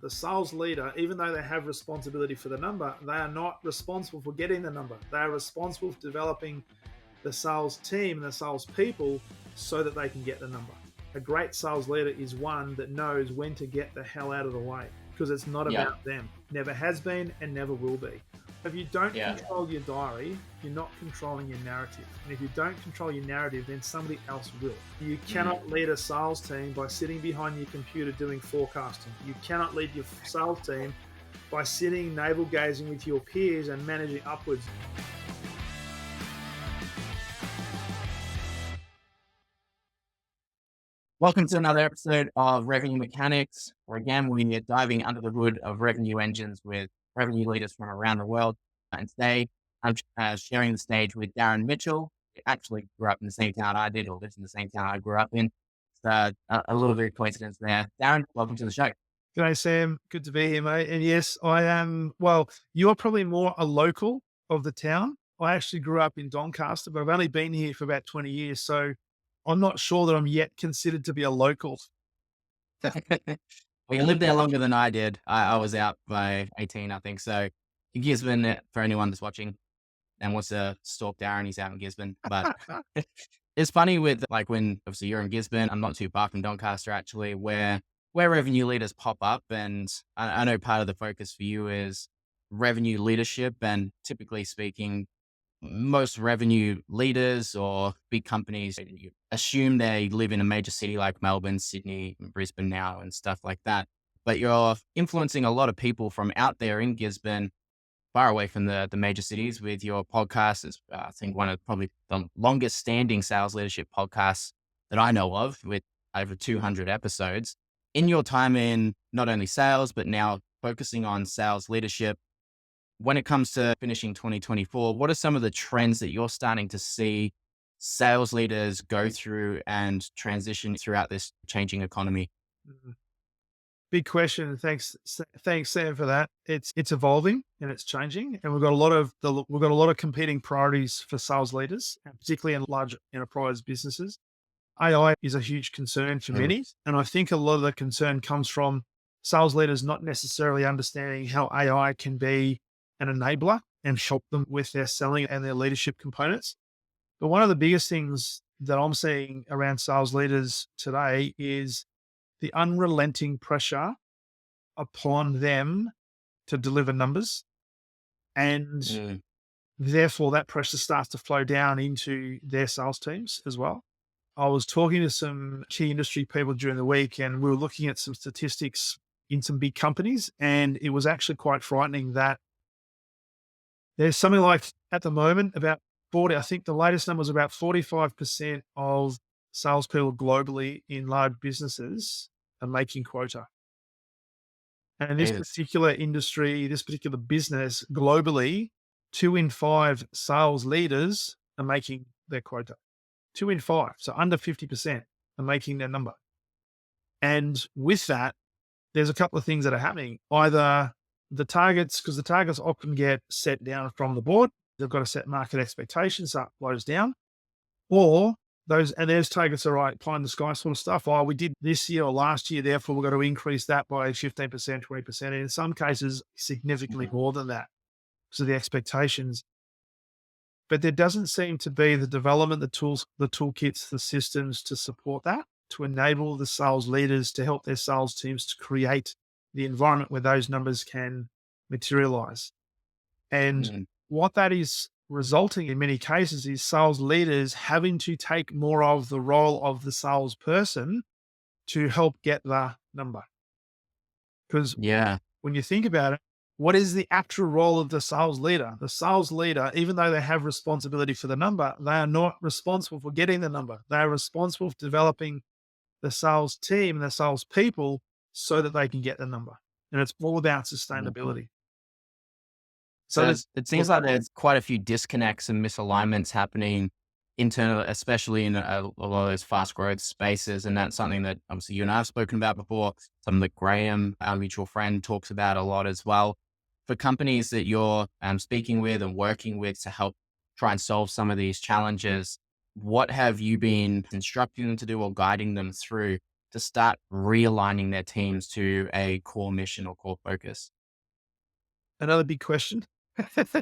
The sales leader, even though they have responsibility for the number, they are not responsible for getting the number. They are responsible for developing the sales team and the sales people so that they can get the number. A great sales leader is one that knows when to get the hell out of the way, because it's not about them. Never has been and never will be. If you don't control your diary, you're not controlling your narrative. And if you don't control your narrative, then somebody else will. You cannot lead a sales team by sitting behind your computer doing forecasting. You cannot lead your sales team by sitting navel gazing with your peers and managing upwards. Welcome to another episode of Revenue Mechanics, where again, we're diving under the hood of revenue engines with revenue leaders from around the world. And today, I'm sharing the stage with Darren Mitchell. He actually grew up in the same town I did, or lives in the same town I grew up in. It's a little bit of coincidence there. Darren, welcome to the show. G'day, Sam. Good to be here, mate. And yes, I am. Well, you're probably more a local of the town. I actually grew up in Doncaster, but I've only been here for about 20 years. So I'm not sure that I'm yet considered to be a local. Well, you lived there longer than I did. I was out by 18, I think. So Gisborne, for anyone that's watching and wants to stalk Darren, he's out in Gisborne. But it's funny with when obviously you're in Gisborne, I'm not too far from Doncaster actually, where revenue leaders pop up. And I know part of the focus for you is revenue leadership, and typically speaking, most revenue leaders or big companies, you assume they live in a major city like Melbourne, Sydney, Brisbane now and stuff like that. But you're influencing a lot of people from out there in Gisborne, far away from the major cities, with your podcast. It's, I think, one of probably the longest standing sales leadership podcasts that I know of, with over 200 episodes. In your time in not only sales, but now focusing on sales leadership, when it comes to finishing 2024, what are some of the trends that you're starting to see sales leaders go through and transition throughout this changing economy? Big question. Thanks, Sam, for that. It's evolving and it's changing, and we've got a lot of competing priorities for sales leaders, and particularly in large enterprise businesses. AI is a huge concern for many, and I think a lot of the concern comes from sales leaders not necessarily understanding how AI can be an enabler and help them with their selling and their leadership components. But one of the biggest things that I'm seeing around sales leaders today is the unrelenting pressure upon them to deliver numbers. And therefore that pressure starts to flow down into their sales teams as well. I was talking to some key industry people during the week, and we were looking at some statistics in some big companies, and it was actually quite frightening that there's something like, at the moment, about 40, I think the latest number was about 45% of salespeople globally in large businesses are making quota. And in this particular industry, this particular business globally, 2 in 5 sales leaders are making their quota. 2 in 5, so under 50% are making their number. And with that, there's a couple of things that are happening. Either the targets, because the targets often get set down from the board, they've got to set market expectations, so it flows down. Or those targets are right, pie in the sky sort of stuff. Oh, we did this year or last year, therefore we've got to increase that by 15%, 20%, and in some cases, significantly more than that. So the expectations. But there doesn't seem to be the development, the tools, the toolkits, the systems to support that, to enable the sales leaders to help their sales teams to create the environment where those numbers can materialize. And what that is resulting in many cases is sales leaders having to take more of the role of the salesperson to help get the number. Because when you think about it, what is the actual role of the sales leader? The sales leader, even though they have responsibility for the number, they are not responsible for getting the number. They are responsible for developing the sales team and the sales people so that they can get the number. And it's all about sustainability. So it seems like there's quite a few disconnects and misalignments happening internally, especially in a lot of those fast growth spaces. And that's something that obviously you and I have spoken about before. Something that Graham, our mutual friend, talks about a lot as well. For companies that you're speaking with and working with to help try and solve some of these challenges, what have you been instructing them to do or guiding them through to start realigning their teams to a core mission or core focus? Another big question.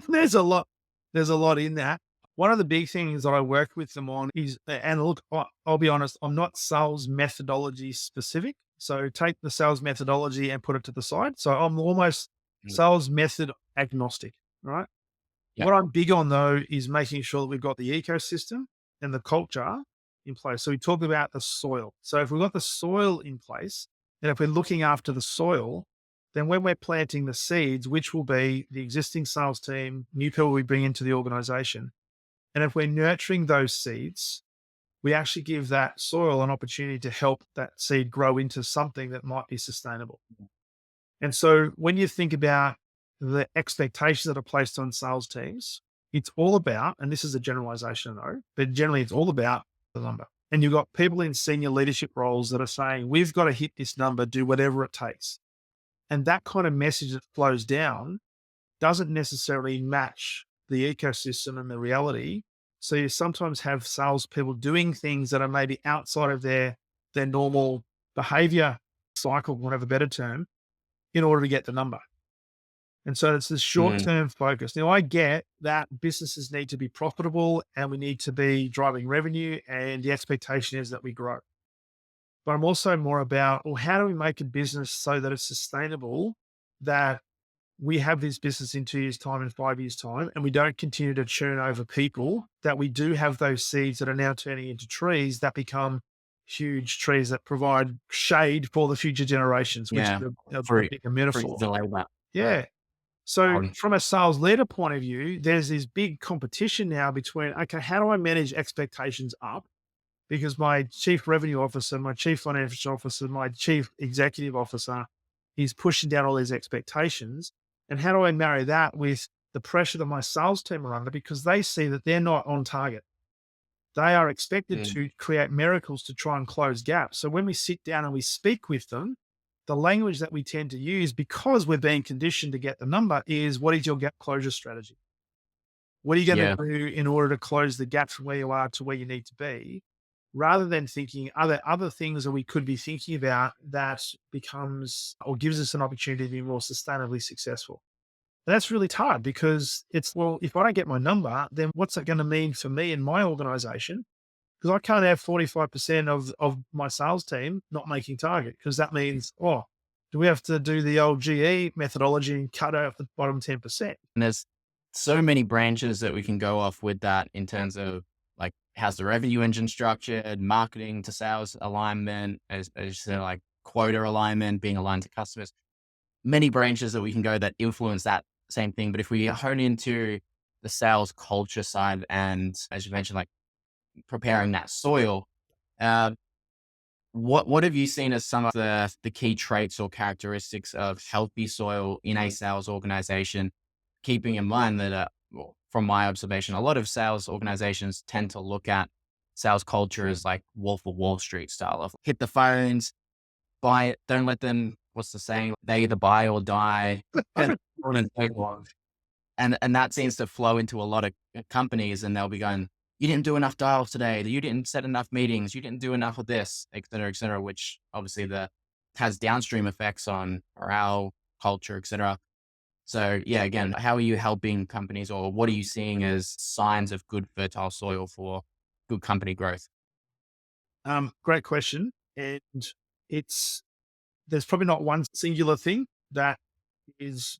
There's a lot. There's a lot in that. One of the big things that I work with them on is, and look, I'll be honest, I'm not sales methodology specific. So take the sales methodology and put it to the side. So I'm almost Mm, sales method agnostic, right? yeah. What I'm big on though is making sure that we've got the ecosystem and the culture in place. So we talk about the soil. So if we've got the soil in place, and if we're looking after the soil, then when we're planting the seeds, which will be the existing sales team, new people we bring into the organization, and if we're nurturing those seeds, we actually give that soil an opportunity to help that seed grow into something that might be sustainable. And so when you think about the expectations that are placed on sales teams, it's all about, and this is a generalization though, but generally it's all about the number. And you've got people in senior leadership roles that are saying, we've got to hit this number, do whatever it takes. And that kind of message that flows down doesn't necessarily match the ecosystem and the reality. So you sometimes have salespeople doing things that are maybe outside of their normal behavior cycle, for want of a better term, in order to get the number. And so it's this Mm, short-term focus. Now, I get that businesses need to be profitable and we need to be driving revenue, and the expectation is that we grow. But I'm also more about, well, how do we make a business so that it's sustainable, that we have this business in 2 years' time and 5 years' time, and we don't continue to churn over people, that we do have those seeds that are now turning into trees that become huge trees that provide shade for the future generations, which yeah. is a Fruit, bigger fruit metaphor. the labor. Yeah. So Um, from a sales leader point of view, there's this big competition now between, okay, how do I manage expectations up? Because my chief revenue officer, my chief financial officer, my chief executive officer is pushing down all these expectations. And how do I marry that with the pressure that my sales team are under, because they see that they're not on target? They are expected mm, to create miracles to try and close gaps. So when we sit down and we speak with them, the language that we tend to use, because we're being conditioned to get the number, is, what is your gap closure strategy? What are you going to yeah. do in order to close the gap from where you are to where you need to be? Rather than thinking, are there other things that we could be thinking about that becomes or gives us an opportunity to be more sustainably successful? And that's really hard, because it's, well, if I don't get my number, then what's that going to mean for me and my organization? Because I can't have 45% of my sales team not making target, because that means, oh, do we have to do the old GE methodology and cut out the bottom 10%? And there's so many branches that we can go off with that in terms of like how's the revenue engine structured, marketing to sales alignment, as you said, like quota alignment, being aligned to customers. Many branches that we can go that influence that same thing. But if we hone into the sales culture side and, as you mentioned, like preparing that soil, uh, what have you seen as some of the key traits or characteristics of healthy soil in a sales organization? Keeping in mind that, well, from my observation, a lot of sales organizations tend to look at sales culture as like Wolf of Wall Street style of hit the phones, buy it, don't let them. What's the saying? They either buy or die. And on and so on. And that seems to flow into a lot of companies, and they'll be going, "You didn't do enough dials today. You didn't set enough meetings. You didn't do enough of this, et cetera," which obviously the has downstream effects on morale, culture, et cetera. So yeah, again, how are you helping companies, or what are you seeing as signs of good fertile soil for good company growth? Great question. And it's, there's probably not one singular thing that is,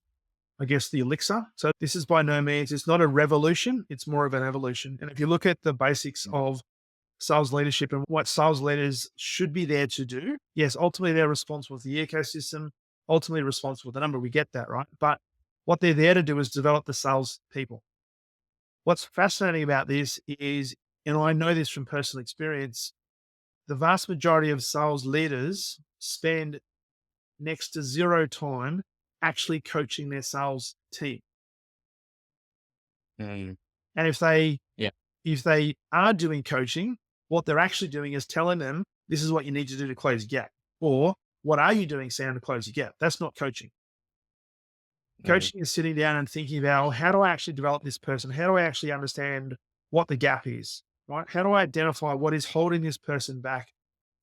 I guess, the elixir. So this is by no means, it's not a revolution, it's more of an evolution. And if you look at the basics of sales leadership and what sales leaders should be there to do, yes, ultimately they're responsible for the ecosystem, ultimately responsible for the number. We get that, right? But what they're there to do is develop the sales people. What's fascinating about this is, and I know this from personal experience, the vast majority of sales leaders spend next to zero time actually coaching their sales team. Mm, And yeah. if they are doing coaching, what they're actually doing is telling them, this is what you need to do to close your gap. Or, what are you doing, Sam, to close your gap? That's not coaching. Mm, Coaching is sitting down and thinking about, well, how do I actually develop this person? How do I actually understand what the gap is? Right? How do I identify what is holding this person back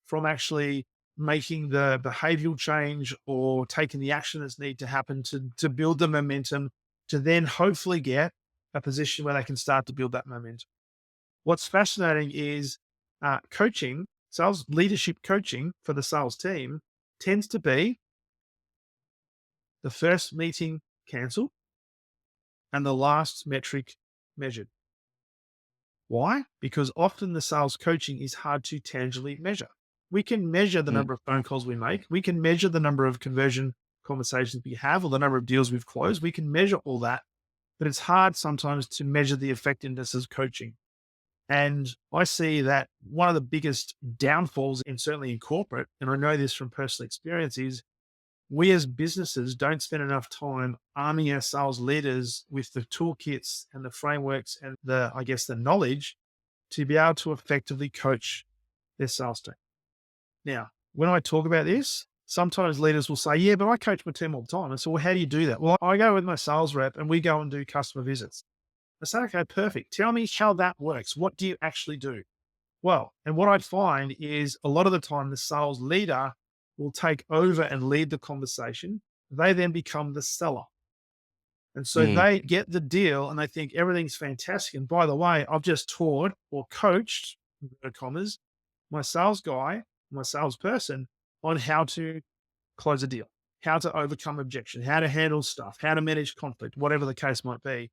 from actually making the behavioral change or taking the action that's need to happen to build the momentum to then hopefully get a position where they can start to build that momentum. What's fascinating is coaching, sales leadership coaching for the sales team tends to be the first meeting cancelled and the last metric measured. Why? Because often the sales coaching is hard to tangibly measure. We can measure the Mm. number of phone calls we make. We can measure the number of conversion conversations we have or the number of deals we've closed. We can measure all that, but it's hard sometimes to measure the effectiveness of coaching. And I see that one of the biggest downfalls, and certainly in corporate, and I know this from personal experience, is we as businesses don't spend enough time arming our sales leaders with the toolkits and the frameworks and I guess, the knowledge to be able to effectively coach their sales team. Now, when I talk about this, sometimes leaders will say, yeah, but I coach my team all the time. And so, well, how do you do that? Well, I go with my sales rep and we go and do customer visits. I say, okay, perfect. Tell me how that works. What do you actually do? Well, and what I find is a lot of the time the sales leader will take over and lead the conversation. They then become the seller. And so Mm. they get the deal and they think everything's fantastic. And by the way, I've just taught or coached, inverted commas, my sales guy, my salesperson on how to close a deal, how to overcome objection, how to handle stuff, how to manage conflict, whatever the case might be.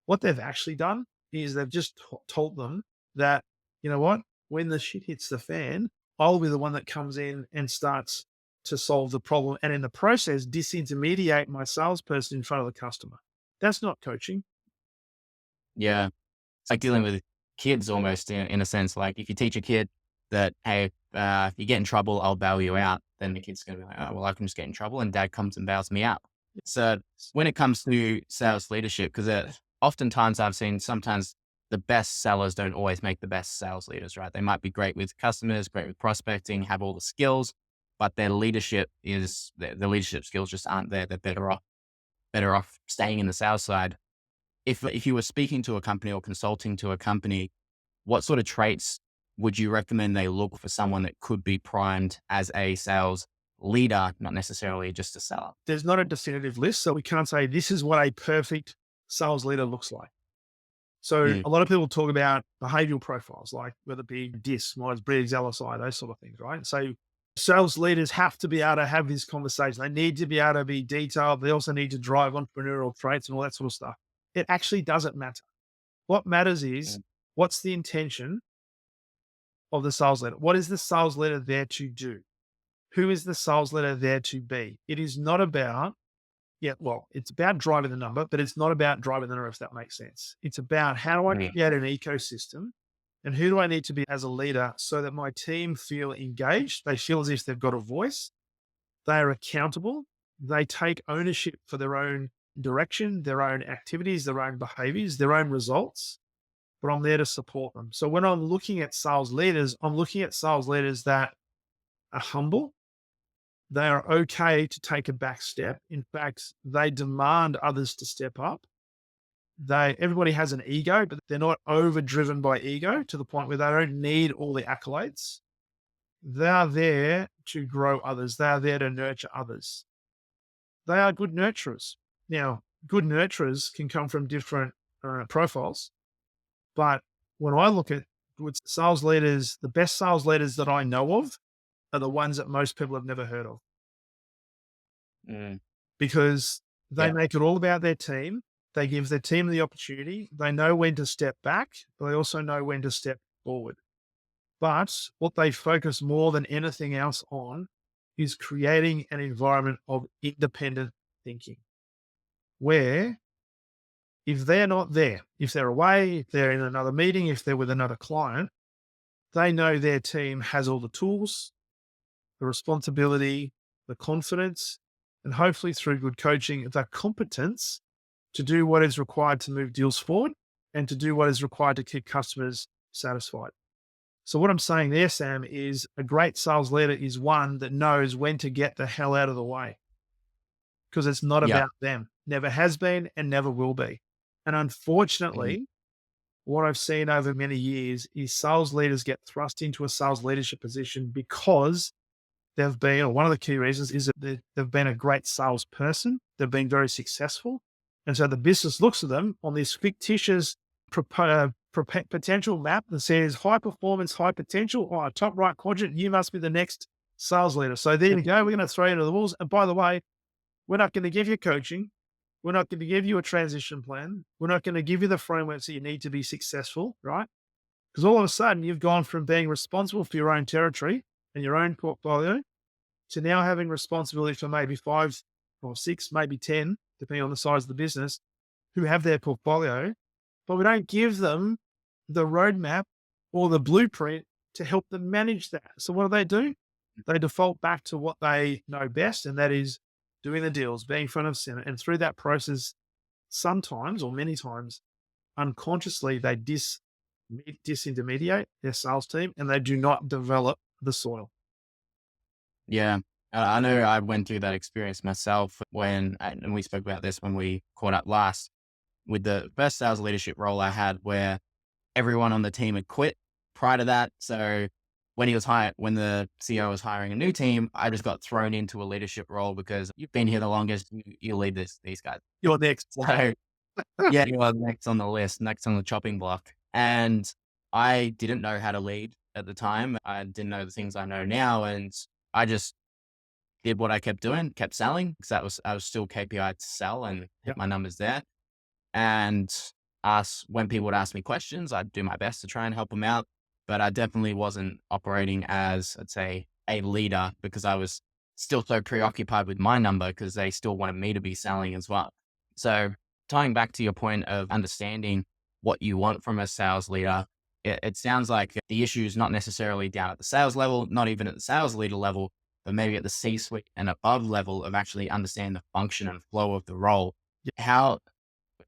What they've actually done is they've just told them that, you know what, when the shit hits the fan, I'll be the one that comes in and starts to solve the problem. And in the process, disintermediate my salesperson in front of the customer. That's not coaching. Yeah. It's like dealing with kids almost in a sense. Like if you teach a kid that, hey, if you get in trouble, I'll bail you out, then the kid's going to be like, oh, well, I can just get in trouble and dad comes and bails me out. So when it comes to sales leadership, because oftentimes I've seen sometimes the best sellers don't always make the best sales leaders, right? They might be great with customers, great with prospecting, have all the skills, but their leadership the leadership skills just aren't there. They're better off staying in the sales side. If you were speaking to a company or consulting to a company, what sort of traits would you recommend they look for someone that could be primed as a sales leader, not necessarily just a seller? There's not a definitive list. So we can't say this is what a perfect sales leader looks like. So Mm. a lot of people talk about behavioral profiles, like whether it be DIS, Myers-Briggs, LSI, those sort of things, right? So sales leaders have to be able to have this conversation. They need to be able to be detailed. They also need to drive entrepreneurial traits and all that sort of stuff. It actually doesn't matter. What matters is Mm. what's the intention of the sales leader? What is the sales leader there to do? Who is the sales leader there to be? It is not about, yeah, well, it's about driving the number, but it's not about driving the number, if that makes sense. It's about how do I Mm. create an ecosystem and who do I need to be as a leader so that my team feel engaged? They feel as if they've got a voice. They are accountable. They take ownership for their own direction, their own activities, their own behaviors, their own results, but I'm there to support them. So when I'm looking at sales leaders, I'm looking at sales leaders that are humble. They are okay to take a back step. In fact, they demand others to step up. Everybody has an ego, but they're not overdriven by ego to the point where they don't need all the accolades. They are there to grow others. They are there to nurture others. They are good nurturers. Now, good nurturers can come from different profiles, but when I look at good sales leaders, the best sales leaders that I know of are the ones that most people have never heard of Mm. because they Yeah. make it all about their team. They give their team the opportunity. They know when to step back, but they also know when to step forward. But what they focus more than anything else on is creating an environment of independent thinking where if they're not there, if they're away, if they're in another meeting, if they're with another client, they know their team has all the tools, the responsibility, the confidence, and hopefully through good coaching, the competence to do what is required to move deals forward and to do what is required to keep customers satisfied. So, what I'm saying there, Sam, is a great sales leader is one that knows when to get the hell out of the way because it's not Yeah. about them, never has been and never will be. And Mm. unfortunately, what I've seen over many years is sales leaders get thrust into a sales leadership position because they've been, or one of the key reasons is that they've been a great salesperson. They've been very successful. And so the business looks at them on this fictitious potential map that says high performance, high potential, or top right quadrant, you must be the next sales leader. So there you go. We're going to throw you into the walls. And by the way, we're not going to give you coaching. We're not going to give you a transition plan. We're not going to give you the frameworks that you need to be successful, right? Because all of a sudden you've gone from being responsible for your own territory and your own portfolio to now having responsibility for maybe 5 or 6, maybe 10, depending on the size of the business, who have their portfolio, but we don't give them the roadmap or the blueprint to help them manage that. So what do? They default back to what they know best, and that is doing the deals, being front of center. And through that process, sometimes or many times, unconsciously, they disintermediate their sales team and they do not develop the soil. Yeah. I know I went through that experience myself and we spoke about this when we caught up last with the first sales leadership role I had, where everyone on the team had quit prior to that. So when when the CEO was hiring a new team, I just got thrown into a leadership role because you've been here the longest, you lead these guys. You're next. So yeah, you are next on the list, next on the chopping block. And I didn't know how to lead at the time. I didn't know the things I know now. And I just did what I kept doing, kept selling, because I was still KPI to sell and hit my numbers there. And when people would ask me questions, I'd do my best to try and help them out. But I definitely wasn't operating as, I'd say, a leader, because I was still so preoccupied with my number because they still wanted me to be selling as well. So tying back to your point of understanding what you want from a sales leader, it sounds like the issue is not necessarily down at the sales level, not even at the sales leader level, but maybe at the C-suite and above level of actually understanding the function and flow of the role. A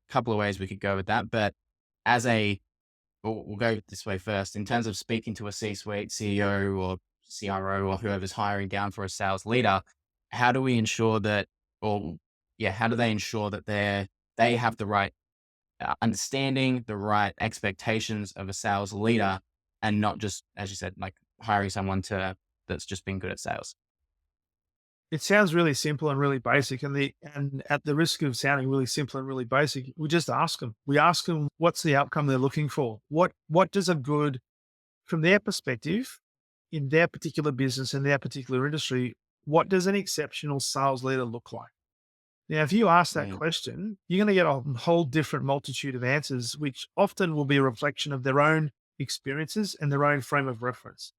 couple of ways we could go with that, but we'll go this way first. In terms of speaking to a C-suite, CEO or CRO or whoever's hiring down for a sales leader, how do we ensure that, how do they ensure that they have the right understanding, the right expectations of a sales leader, and not just, as you said, like hiring someone that's just been good at sales? It sounds really simple and really basic, and at the risk of sounding really simple and really basic, we just ask them. We ask them what's the outcome they're looking for. What does a good, from their perspective, in their particular business, in their particular industry, what does an exceptional sales leader look like? Now, if you ask that question, you're going to get a whole different multitude of answers, which often will be a reflection of their own experiences and their own frame of reference.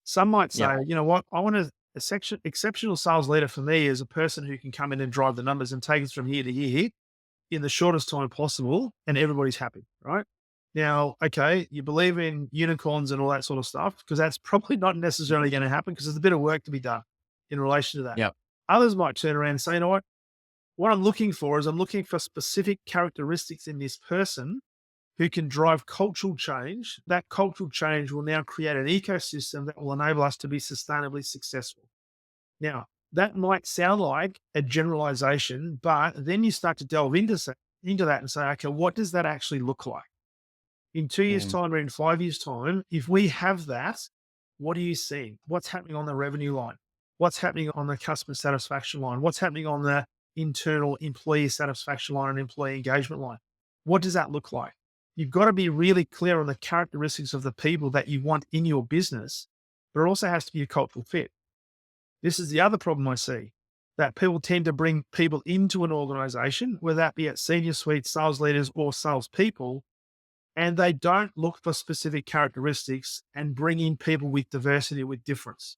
Some might say, Yeah. you know what, I want exceptional sales leader for me is a person who can come in and drive the numbers and take us from here to here in the shortest time possible, and everybody's happy, right? Now, okay, you believe in unicorns and all that sort of stuff, because that's probably not necessarily going to happen, because there's a bit of work to be done in relation to that. Yeah. Others might turn around and say, you know what I'm looking for is I'm looking for specific characteristics in this person who can drive cultural change. That cultural change will now create an ecosystem that will enable us to be sustainably successful. Now, that might sound like a generalization, but then you start to delve into that and say, okay, what does that actually look like? In 2 years' time or in 5 years' time, if we have that, what are you seeing? What's happening on the revenue line? What's happening on the customer satisfaction line? What's happening on the internal employee satisfaction line and employee engagement line? What does that look like? You've got to be really clear on the characteristics of the people that you want in your business, but it also has to be a cultural fit. This is the other problem I see, that people tend to bring people into an organization, whether that be at senior suite, sales leaders, or salespeople, and they don't look for specific characteristics and bring in people with diversity, with difference.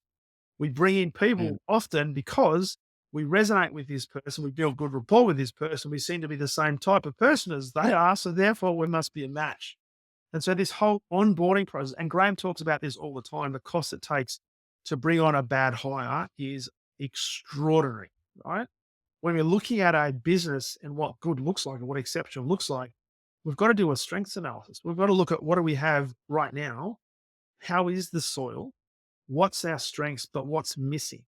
We bring in people often because we resonate with this person, we build good rapport with this person, we seem to be the same type of person as they are, so therefore we must be a match. And so this whole onboarding process, and Graham talks about this all the time, the cost it takes to bring on a bad hire is extraordinary, right? When we're looking at a business and what good looks like and what exceptional looks like, we've got to do a strengths analysis. We've got to look at what do we have right now? How is the soil? What's our strengths, but what's missing?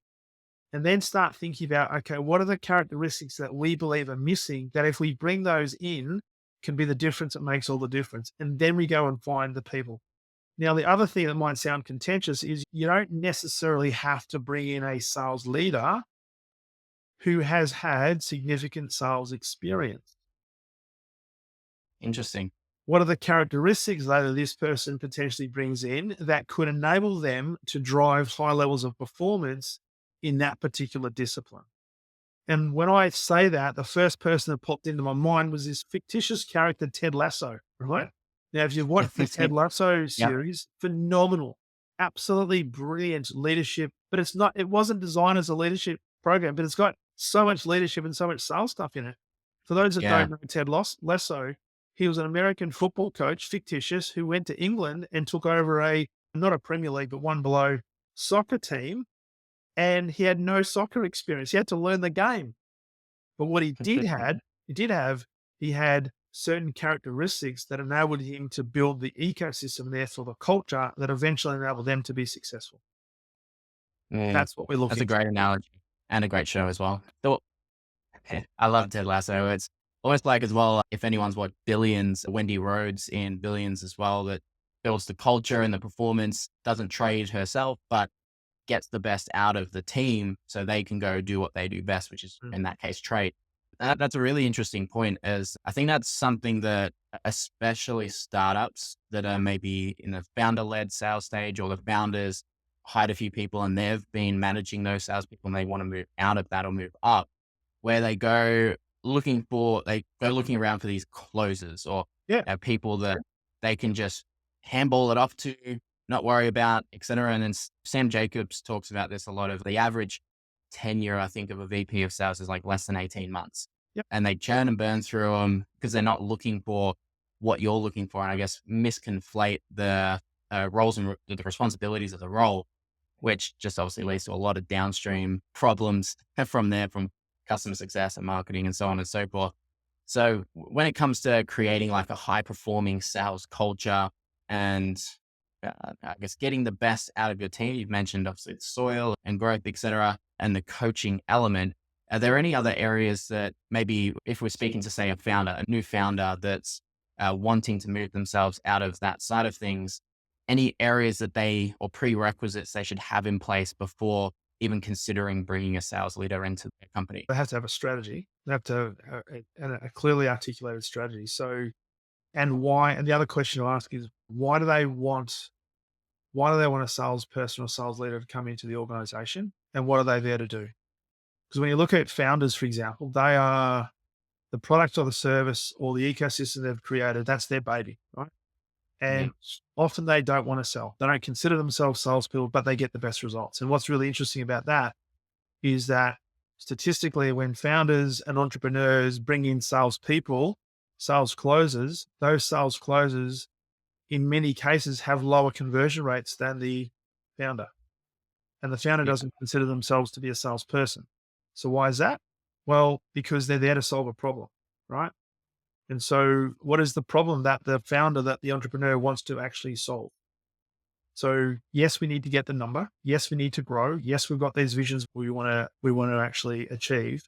And then start thinking about, okay, what are the characteristics that we believe are missing that if we bring those in can be the difference that makes all the difference? And then we go and find the people. Now, the other thing that might sound contentious is you don't necessarily have to bring in a sales leader who has had significant sales experience. Interesting. What are the characteristics that this person potentially brings in that could enable them to drive high levels of performance in that particular discipline? And when I say that, the first person that popped into my mind was this fictitious character, Ted Lasso, right? Now, if you've watched the Ted Lasso Yep. series, phenomenal, absolutely brilliant leadership, but it wasn't designed as a leadership program, but it's got so much leadership and so much sales stuff in it. For those that Yeah. don't know Lasso, he was an American football coach, fictitious, who went to England and took over not a Premier League, but one below soccer team. And he had no soccer experience. He had to learn the game. But what he had certain characteristics that enabled him to build the ecosystem there for the culture that eventually enabled them to be successful. Mm, That's what we're that's a looking for. great analogy and a great show as well. I love Ted Lasso. It's almost like as well, if anyone's watched Billions, Wendy Rhodes in Billions as well, that builds the culture and the performance, doesn't trade herself, but gets the best out of the team so they can go do what they do best, which is Mm. in that case, trade. That's a really interesting point, as I think that's something that especially startups that are maybe in the founder led sales stage, or the founders hired a few people and they've been managing those salespeople and they want to move out of that or move up, where they go looking around for these closers, or Yeah. people that they can just handball it off to, not worry about, et cetera. And then Sam Jacobs talks about this a lot, of the average tenure, I think, of a VP of sales is like less than 18 months. Yep. And they churn and burn through them because they're not looking for what you're looking for. And I guess misconflate the roles and the responsibilities of the role, which just obviously leads to a lot of downstream problems from there, from customer success and marketing and so on and so forth. So when it comes to creating like a high performing sales culture and I guess getting the best out of your team, you've mentioned obviously the soil and growth, et cetera, and the coaching element. Are there any other areas that maybe, if we're speaking to say a new founder that's wanting to move themselves out of that side of things, any areas that or prerequisites they should have in place before even considering bringing a sales leader into their company? They have to have a strategy. They have to have a clearly articulated strategy. So, and why? And the other question to ask is, why do they want a salesperson or sales leader to come into the organization? And what are they there to do? Because when you look at founders, for example, they are the product or the service or the ecosystem they've created. That's their baby, right? Yeah. And often they don't want to sell. They don't consider themselves salespeople, but they get the best results. And what's really interesting about that is that statistically, when founders and entrepreneurs bring in salespeople, sales closers, those sales closers in many cases have lower conversion rates than the founder. And the founder Yeah. doesn't consider themselves to be a salesperson. So why is that? Well, because they're there to solve a problem, right? And so what is the problem that the founder, that the entrepreneur wants to actually solve? So yes, we need to get the number. Yes, we need to grow. Yes, we've got these visions we want to actually achieve.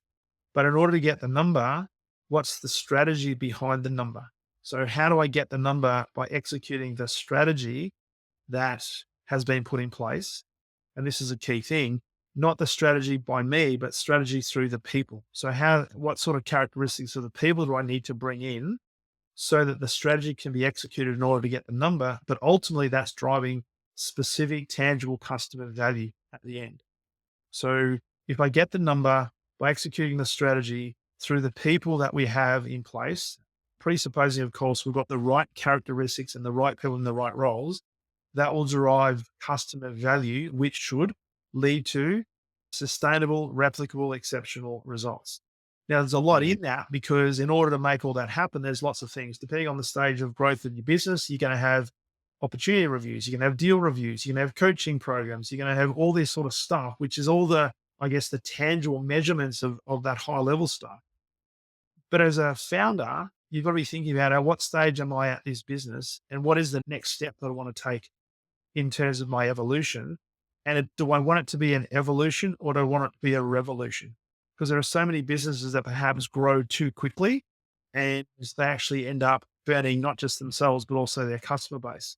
But in order to get the number, what's the strategy behind the number? So how do I get the number? By executing the strategy that has been put in place. And this is a key thing, not the strategy by me, but strategy through the people. So what sort of characteristics of the people do I need to bring in so that the strategy can be executed in order to get the number, but ultimately that's driving specific tangible customer value at the end. So if I get the number by executing the strategy through the people that we have in place, presupposing, of course, we've got the right characteristics and the right people in the right roles, that will derive customer value, which should lead to sustainable, replicable, exceptional results. Now, there's a lot Mm, in that, because in order to make all that happen, there's lots of things. Depending on the stage of growth of your business, you're going to have opportunity reviews, you're going to have deal reviews, you're going to have coaching programs, you're going to have all this sort of stuff, which is all the, I guess, the tangible measurements of that high level stuff. But as a founder, you've got to be thinking about at what stage am I at this business and what is the next step that I want to take in terms of my evolution. And do I want it to be an evolution, or do I want it to be a revolution? Because there are so many businesses that perhaps grow too quickly and they actually end up burning not just themselves, but also their customer base.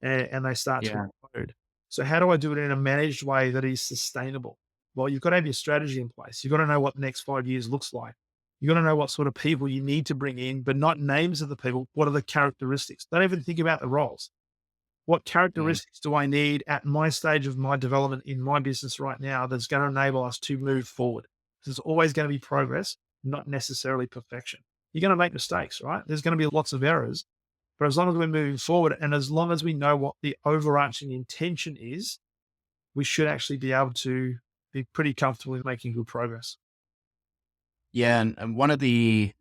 and they start to Yeah. erode. So how do I do it in a managed way that is sustainable? Well, you've got to have your strategy in place. You've got to know what the next 5 years looks like. You've got to know what sort of people you need to bring in, but not names of the people. What are the characteristics? Don't even think about the roles. What Mm. characteristics do I need at my stage of my development in my business right now that's going to enable us to move forward? There's always going to be progress, not necessarily perfection. You're going to make mistakes, right? There's going to be lots of errors, but as long as we're moving forward and as long as we know what the overarching intention is, we should actually be able to be pretty comfortable in making good progress. Yeah, and one of the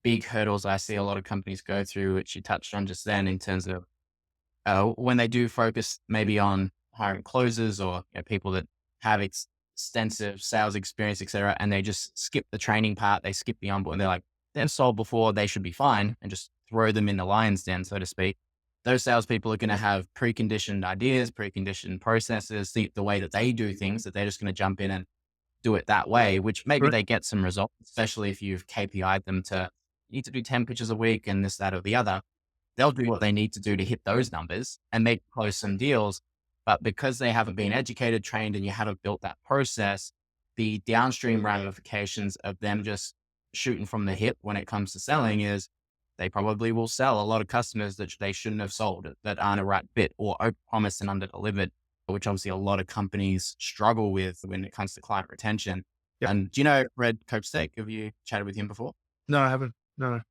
big hurdles I see a lot of companies go through, which you touched on just then, in terms of when they do focus maybe on hiring closers or people that have extensive sales experience, etc., and they just skip the training part, they skip the onboard, and they're like, they've sold before, they should be fine, and just throw them in the lion's den, so to speak. Those salespeople are going to have preconditioned ideas, preconditioned processes, the way that they do things, that they're just going to jump in and do it that way, which maybe Correct. they get some results, especially if you've KPI'd them to, you need to do 10 pitches a week and this, that, or the other. They'll do what they need to do to hit those numbers and maybe close some deals. But because they haven't been educated, trained, and you haven't built that process, the downstream ramifications of them just shooting from the hip when it comes to selling is they probably will sell a lot of customers that they shouldn't have sold, that aren't a right fit, or promised and under-delivered, which obviously a lot of companies struggle with when it comes to client retention. Yep. And do you know Red Copestake? Have you chatted with him before? No, I haven't. No.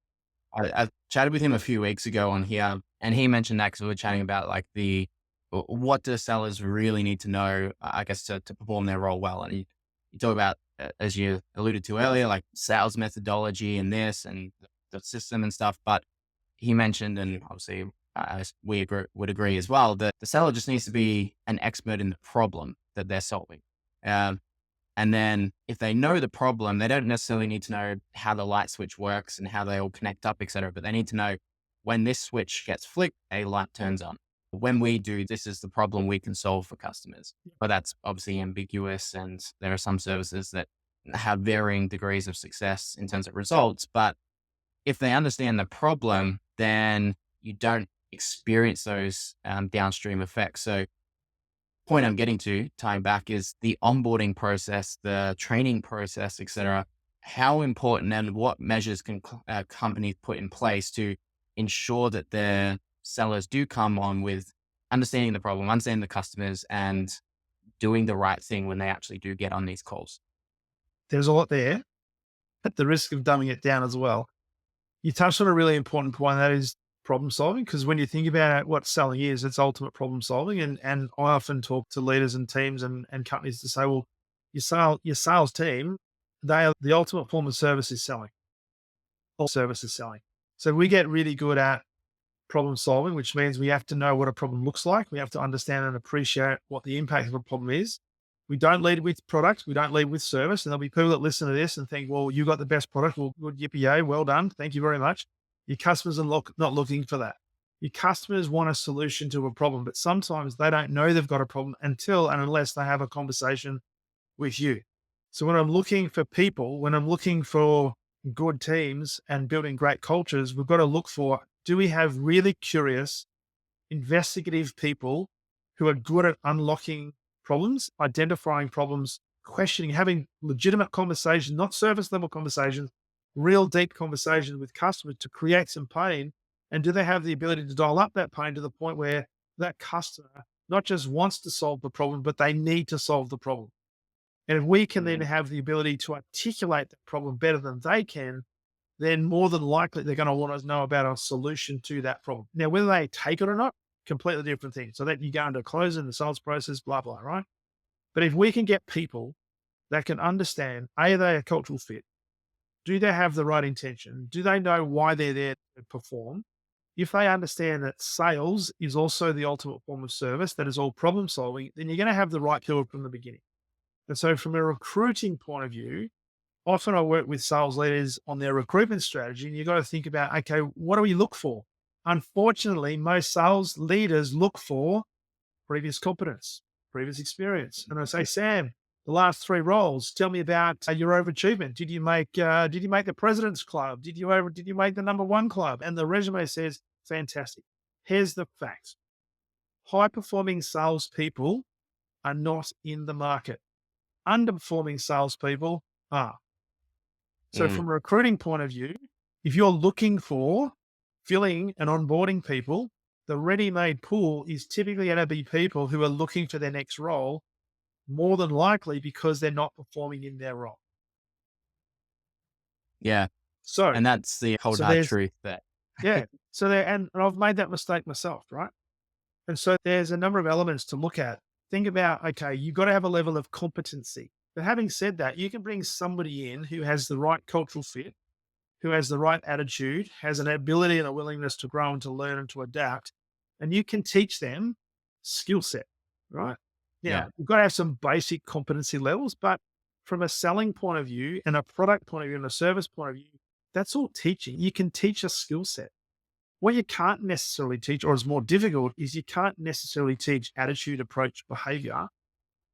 I chatted with him a few weeks ago on here, and he mentioned that because we were chatting about like what do sellers really need to know, I guess, to perform their role well. And he talked about, as you alluded to earlier, like sales methodology and this and the system and stuff. But he mentioned, and obviously would agree as well, that the seller just needs to be an expert in the problem that they're solving. Um, and then if they know the problem, they don't necessarily need to know how the light switch works and how they all connect up, et cetera. But they need to know when this switch gets flicked, a light turns on. When we do, this is the problem we can solve for customers. But that's obviously ambiguous. And there are some services that have varying degrees of success in terms of results. But if they understand the problem, then you don't experience those downstream effects. So point I'm getting to, tying back, is the onboarding process, the training process, et cetera. How important and what measures can companies put in place to ensure that their sellers do come on with understanding the problem, understanding the customers, and doing the right thing when they actually do get on these calls? There's a lot there at the risk of dumbing it down as well. You touched on a really important point, and that is problem solving. Because when you think about what selling is, it's ultimate problem solving. And I often talk to leaders and teams and companies to say, well, your sales team, they are the ultimate form of service is selling. All service is selling. So we get really good at problem solving, which means we have to know what a problem looks like. We have to understand and appreciate what the impact of a problem is. We don't lead with product. We don't lead with service. And there'll be people that listen to this and think, well, you got the best product. Well, good, yippee yay, well done. Thank you very much. Your customers are not looking for that. Your customers want a solution to a problem, but sometimes they don't know they've got a problem until and unless they have a conversation with you. So when I'm looking for people, when I'm looking for good teams and building great cultures, we've got to look for, do we have really curious, investigative people who are good at unlocking problems, identifying problems, questioning, having legitimate conversations, not surface level conversations, real deep conversations with customers to create some pain? And do they have the ability to dial up that pain to the point where that customer not just wants to solve the problem, but they need to solve the problem? And if we can then Mm. have the ability to articulate the problem better than they can, then more than likely they're going to want to know about a solution to that problem. Now, whether they take it or not, completely different thing. So that you go into closing the sales process, blah, blah, right? But if we can get people that can understand, A, are they a cultural fit? Do they have the right intention? Do they know why they're there to perform? If they understand that sales is also the ultimate form of service, that is all problem solving, then you're going to have the right people from the beginning. And so from a recruiting point of view, often I work with sales leaders on their recruitment strategy, and you got to think about, okay, what do we look for? Unfortunately, most sales leaders look for previous competence, previous experience. And I say, Sam, the last three roles, tell me about your overachievement. Did you make the president's club? Did you make the number one club? And the resume says, fantastic. Here's the facts. high performing salespeople are not in the market. Underperforming salespeople are. So, Mm, from a recruiting point of view, if you're looking for filling and onboarding people, the ready made pool is typically going to be people who are looking for their next role, more than likely because they're not performing in their role. yeah. So, And that's the cold so hard there's, truth that yeah. So there, and I've made that mistake myself, right? And so there's a number of elements to look at. Think about, okay, you've got to have a level of competency. But having said that, you can bring somebody in who has the right cultural fit, who has the right attitude, has an ability and a willingness to grow and to learn and to adapt, and you can teach them skill set, right? yeah, Now, you've got to have some basic competency levels, but from a selling point of view and a product point of view and a service point of view, that's all teaching. You can teach a skill set. What you can't necessarily teach, or is more difficult, is you can't necessarily teach attitude, approach, behavior,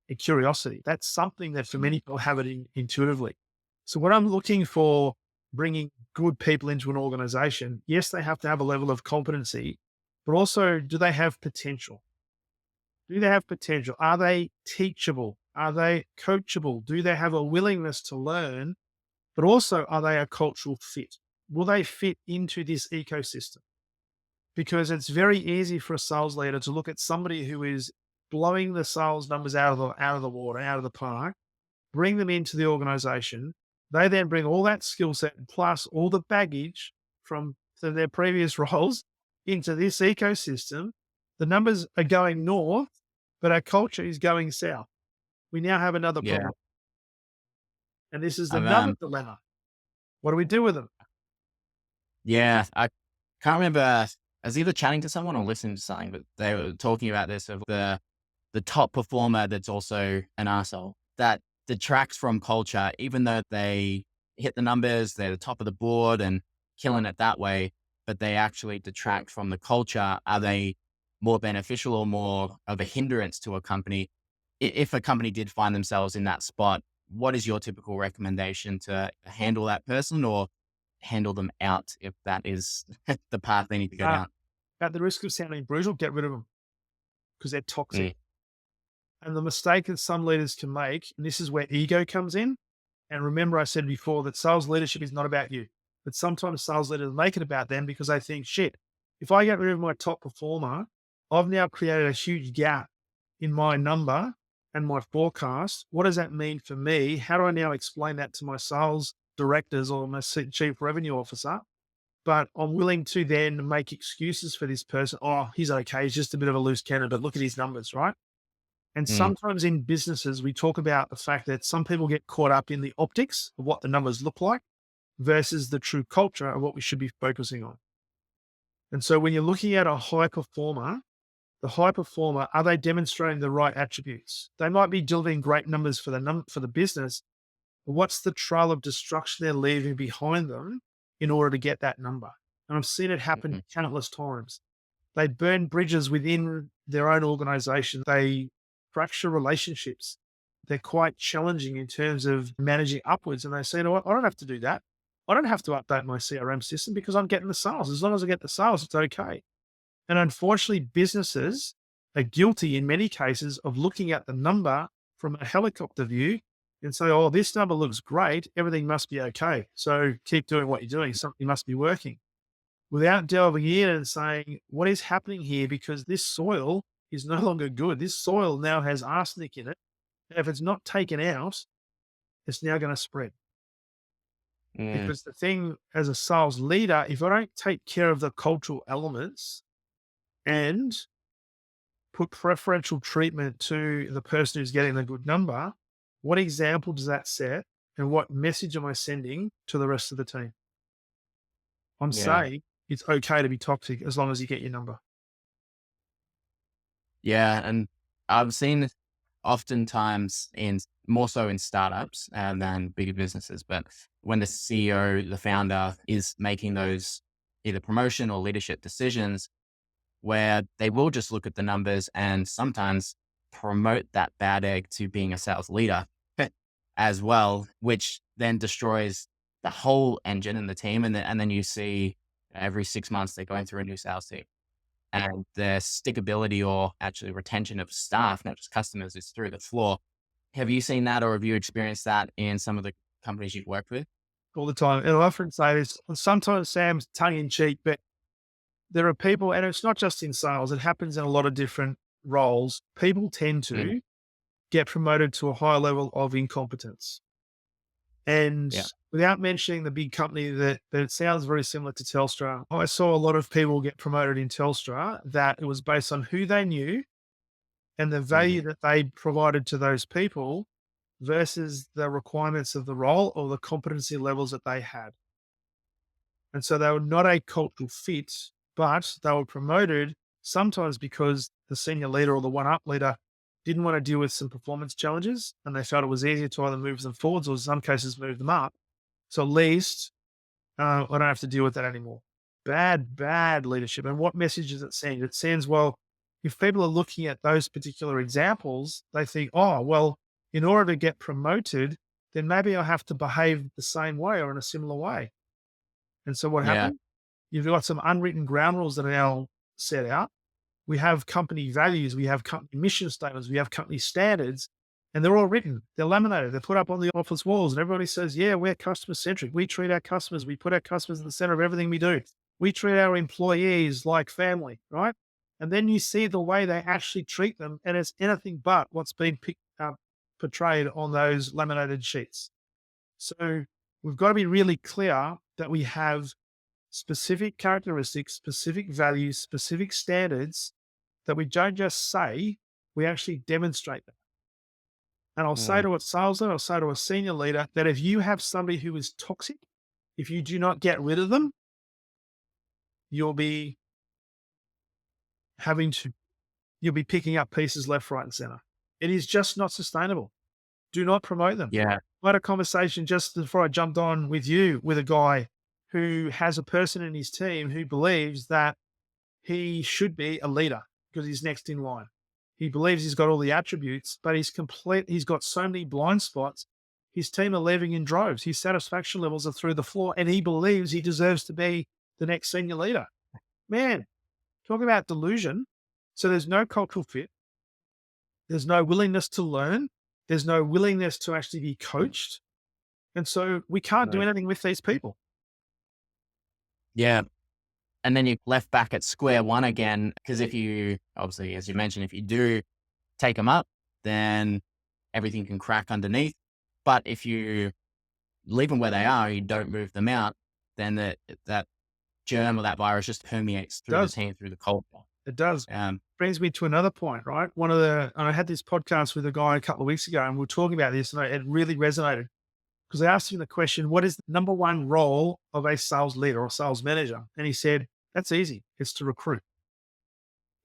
and curiosity. That's something that for many people have it intuitively. So, what I'm looking for bringing good people into an organization, yes, they have to have a level of competency, but also do they have potential? Do they have potential? Are they teachable? Are they coachable? Do they have a willingness to learn? But also, are they a cultural fit? Will they fit into this ecosystem? Because it's very easy for a sales leader to look at somebody who is blowing the sales numbers out of the water, out of the park, bring them into the organization. They then bring all that skill set plus all the baggage from their previous roles into this ecosystem. The numbers are going north, but our culture is going south. We now have another yeah. problem. And this is I've, another dilemma. What do we do with them? yeah, I can't remember. I was either chatting to someone or listening to something, but they were talking about this of the top performer that's also an arsehole that detracts from culture, even though they hit the numbers, they're the top of the board and killing it that way, but they actually detract from the culture. Are they more beneficial or more of a hindrance to a company? If a company did find themselves in that spot, what is your typical recommendation to handle that person or handle them out if that is the path they need to go Uh, down? at the risk of sounding brutal, get rid of them because they're toxic. Mm, And the mistake that some leaders can make, and this is where ego comes in. And remember, I said before that sales leadership is not about you, but sometimes sales leaders make it about them because they think, shit, if I get rid of my top performer, I've now created a huge gap in my number and my forecast. What does that mean for me? How do I now explain that to my sales directors or my chief revenue officer? But I'm willing to then make excuses for this person. Oh, he's okay. He's just a bit of a loose cannon, but look at his numbers, right? And mm, sometimes in businesses, we talk about the fact that some people get caught up in the optics of what the numbers look like versus the true culture of what we should be focusing on. And so when you're looking at a high performer, the high performer, are they demonstrating the right attributes? They might be delivering great numbers for for the business, but what's the trail of destruction they're leaving behind them in order to get that number? And I've seen it happen mhm, countless times. They burn bridges within their own organization. They fracture relationships. They're quite challenging in terms of managing upwards. And they say, you know what? I don't have to do that. I don't have to update my CRM system because I'm getting the sales. As long as I get the sales, it's okay. And unfortunately, businesses are guilty in many cases of looking at the number from a helicopter view and say, oh, this number looks great. Everything must be okay. So keep doing what you're doing. Something must be working without delving in and saying, what is happening here? Because this soil is no longer good. This soil now has arsenic in it. And if it's not taken out, it's now going to spread. mm, Because the thing as a sales leader, if I don't take care of the cultural elements and put preferential treatment to the person who's getting the good number, what example does that set? And what message am I sending to the rest of the team? I'm yeah. saying it's okay to be toxic as long as you get your number. Yeah. And I've seen oftentimes in more so in startups than bigger businesses, but when the CEO, the founder is making those either promotion or leadership decisions where they will just look at the numbers and sometimes promote that bad egg to being a sales leader as well, which then destroys the whole engine and the team. And then you see every 6 months they're going through a new sales team. and their stickability or actually retention of staff, not just customers, is through the floor. Have you seen that or have you experienced that in some of the companies you've worked with? all the time. And I often say this, and sometimes Sam's tongue in cheek, but there are people, and it's not just in sales, it happens in a lot of different roles. People tend Mm, to get promoted to a higher level of incompetence. And yeah. without mentioning the big company that it sounds very similar to Telstra, I saw a lot of people get promoted in Telstra that it was based on who they knew and the Mhm. value that they provided to those people versus the requirements of the role or the competency levels that they had. And so they were not a cultural fit, but they were promoted sometimes because the senior leader or the one up leader didn't want to deal with some performance challenges and they felt it was easier to either move them forwards or in some cases move them up. So at least I don't have to deal with that anymore. Bad, bad leadership. And what message does it send? It sends, well, if people are looking at those particular examples, they think, oh, well, in order to get promoted, then maybe I have to behave the same way or in a similar way. And so what Yeah. happened? You've got some unwritten ground rules that are now set out. We have company values, we have company mission statements, we have company standards, and they're all written. They're laminated. They're put up on the office walls, and everybody says, "Yeah, we're customer centric. We treat our customers. We put our customers in the center of everything we do. We treat our employees like family, right?" And then you see the way they actually treat them, and it's anything but what's been portrayed on those laminated sheets. So we've got to be really clear that we have specific characteristics, specific values, specific standards that we don't just say, we actually demonstrate that. And I'll say Mm, to a sales leader, I'll say to a senior leader that if you have somebody who is toxic, if you do not get rid of them, you'll be having to, you'll be picking up pieces left, right, and center. It is just not sustainable. Do not promote them. yeah. I had a conversation just before I jumped on with you with a guy who has a person in his team who believes that he should be a leader because he's next in line. He believes he's got all the attributes, but he's got so many blind spots. His team are leaving in droves. His satisfaction levels are through the floor, and he believes he deserves to be the next senior leader. Man, talk about delusion. So there's no cultural fit. There's no willingness to learn. There's no willingness to actually be coached. And so we can't do Right. anything with these people. Yeah. And then you're left back at square one again, because if you, obviously, as you mentioned, if you do take them up, then everything can crack underneath. But if you leave them where they are, you don't move them out, then that germ or that virus just permeates It through the does. team, through the culture. It does. Um, Brings me to another point, right? And I had this podcast with a guy a couple of weeks ago, and we were talking about this, and it really resonated because I asked him the question, what is the number one role of a sales leader or sales manager? And he said, that's easy. It's to recruit.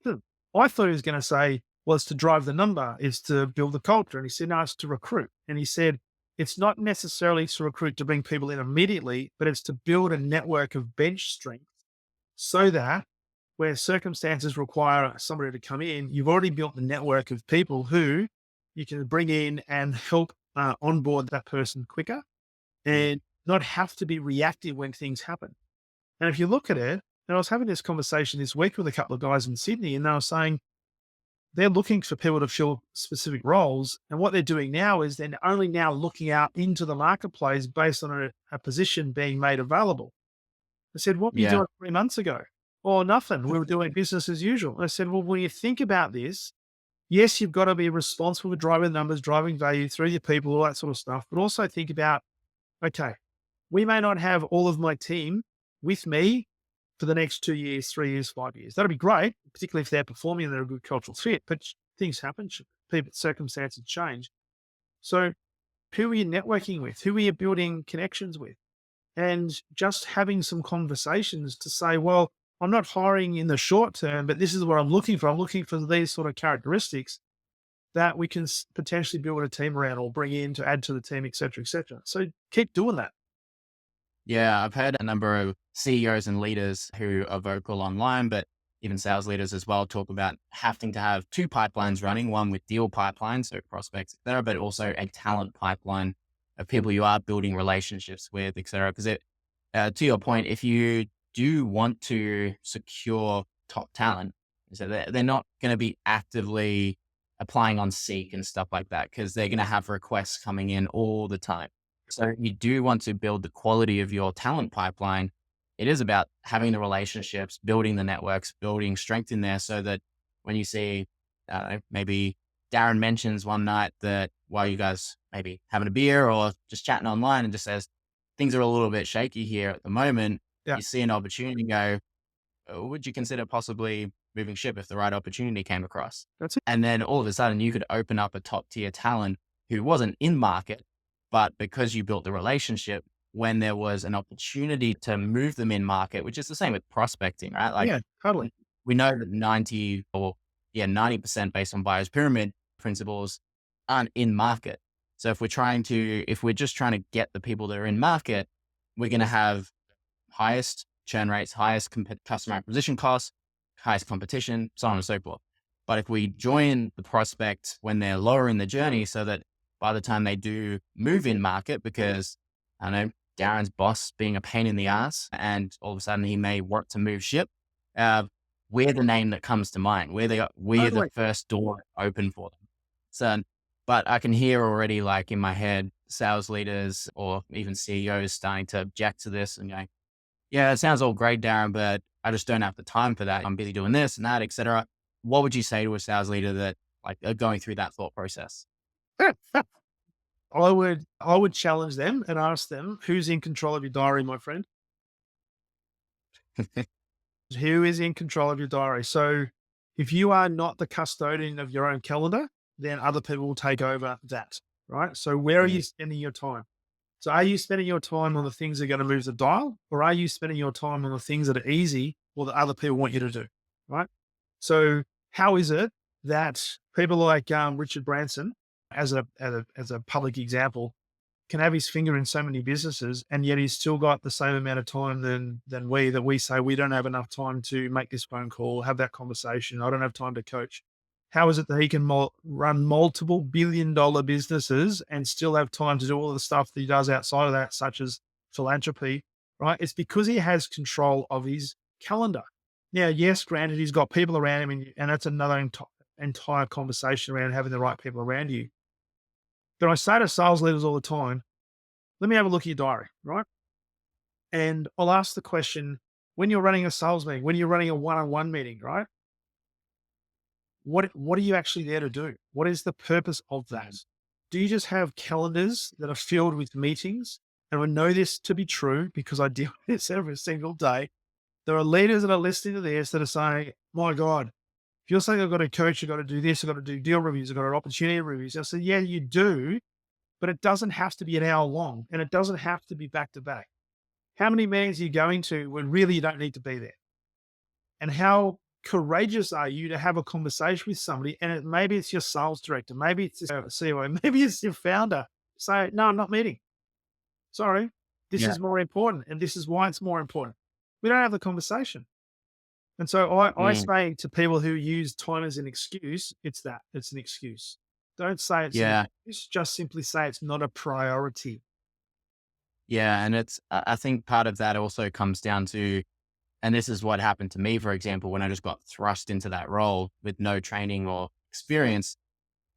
Hmm. I thought he was going to say, well, it's to drive the number, it's to build the culture. And he said, no, it's to recruit. And he said, it's not necessarily to recruit to bring people in immediately, but it's to build a network of bench strength so that where circumstances require somebody to come in, you've already built the network of people who you can bring in and help onboard that person quicker mm, and not have to be reactive when things happen. And if you look at it, and I was having this conversation this week with a couple of guys in Sydney, and they were saying they're looking for people to fill specific roles. And what they're doing now is they're only now looking out into the marketplace based on a position being made available. I said, what were you yeah. doing 3 months ago? Or nothing. We were doing business as usual. I said, well, when you think about this, yes, you've got to be responsible for driving numbers, driving value through your people, all that sort of stuff. But also think about, okay, we may not have all of my team with me for the next 2 years, 3 years, 5 years. That'd be great, particularly if they're performing and they're a good cultural fit. But things happen, people, circumstances change. So, who are you networking with? Who are you building connections with? And just having some conversations to say, well, I'm not hiring in the short term, but this is what I'm looking for. I'm looking for these sort of characteristics that we can potentially build a team around or bring in to add to the team, et cetera, et cetera. So keep doing that. Yeah, I've heard a number of CEOs and leaders who are vocal online, but even sales leaders as well talk about having to have two pipelines running, one with deal pipelines, so prospects, et cetera, but also a talent pipeline of people you are building relationships with, et cetera. Because to your point, if you do want to secure top talent, So they're not going to be actively applying on Seek and stuff like that because they're going to have requests coming in all the time. So you do want to build the quality of your talent pipeline. It is about having the relationships, building the networks, building strength in there so that when you see, maybe Darren mentions one night that while you guys maybe having a beer or just chatting online and just says, things are a little bit shaky here at the moment, Yeah, you see an opportunity and go, would you consider possibly moving ship if the right opportunity came across? that's it. And then all of a sudden you could open up a top tier talent who wasn't in market, but because you built the relationship, when there was an opportunity to move them in market, which is the same with prospecting, right? Like Yeah, totally. we know that 90% based on buyer's pyramid principles aren't in market. So if we're just trying to get the people that are in market, we're going to have highest churn rates, highest customer acquisition costs, highest competition, so on and so forth. But if we join the prospect when they're lower in the journey so that by the time they do move in market, because I don't know, Darren's boss being a pain in the ass and all of a sudden he may want to move ship, uh, we're the name that comes to mind. We're the Totally. first door open for them. So, but I can hear already like in my head, sales leaders or even CEOs starting to object to this and going, yeah, it sounds all great, Darren, but I just don't have the time for that. I'm busy doing this and that, et cetera. What would you say to a sales leader that like are going through that thought process? I would challenge them and ask them, who's in control of your diary, my friend? Who is in control of your diary? So if you are not the custodian of your own calendar, then other people will take over that, right? So where are Mm, you spending your time? So are you spending your time on the things that are going to move the dial, or are you spending your time on the things that are easy or that other people want you to do, right? So how is it that people like Richard Branson, as a public example, can have his finger in so many businesses, and yet he's still got the same amount of time than we say we don't have enough time to make this phone call, have that conversation. I don't have time to coach. How is it that he can run multiple billion-dollar businesses and still have time to do all of the stuff that he does outside of that, such as philanthropy, right? It's because he has control of his calendar. Now, yes, granted, he's got people around him, and that's another entire conversation around having the right people around you. But I say to sales leaders all the time, let me have a look at your diary, right? And I'll ask the question, when you're running a sales meeting, when you're running a one-on-one meeting, right? What are you actually there to do? What is the purpose of that? mm, Do you just have calendars that are filled with meetings? And I know this to be true because I deal with this every single day. There are leaders that are listening to this that are saying, my God, if you're saying I've got to coach, I've got to do this, I've got to do deal reviews, I've got to opportunity reviews. I say, yeah, you do, but it doesn't have to be an hour long and it doesn't have to be back to back. How many meetings are you going to when really you don't need to be there? And how courageous are you to have a conversation with somebody? And maybe it's your sales director, maybe it's your CEO, maybe it's your founder. Say, no, I'm not meeting. Sorry, this yeah. is more important. And this is why it's more important. We don't have the conversation. And so I Mm, say to people who use time as an excuse, it's an excuse. Don't say it's an yeah. excuse, just simply say it's not a priority. Yeah. And I think part of that also comes down to, and this is what happened to me, for example, when I just got thrust into that role with no training or experience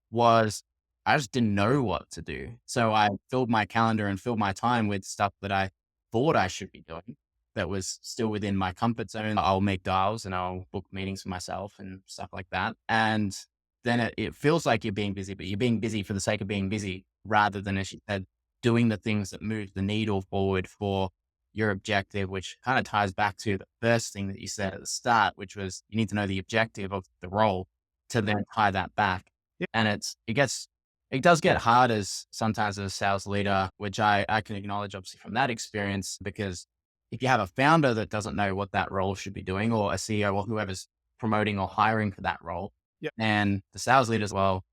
was I just didn't know what to do. So I filled my calendar and filled my time with stuff that I thought I should be doing that was still within my comfort zone. I'll make dials and I'll book meetings for myself and stuff like that. And then it feels like you're being busy, but you're being busy for the sake of being busy rather than, as you said, doing the things that move the needle forward for your objective, which kind of ties back to the first thing that you said at the start, which was you need to know the objective of the role to then tie that back. Yeah, And it does get hard as sometimes as a sales leader, which I can acknowledge obviously from that experience, because if you have a founder that doesn't know what that role should be doing or a CEO or whoever's promoting or hiring for that role, yeah. and the sales leaders, well,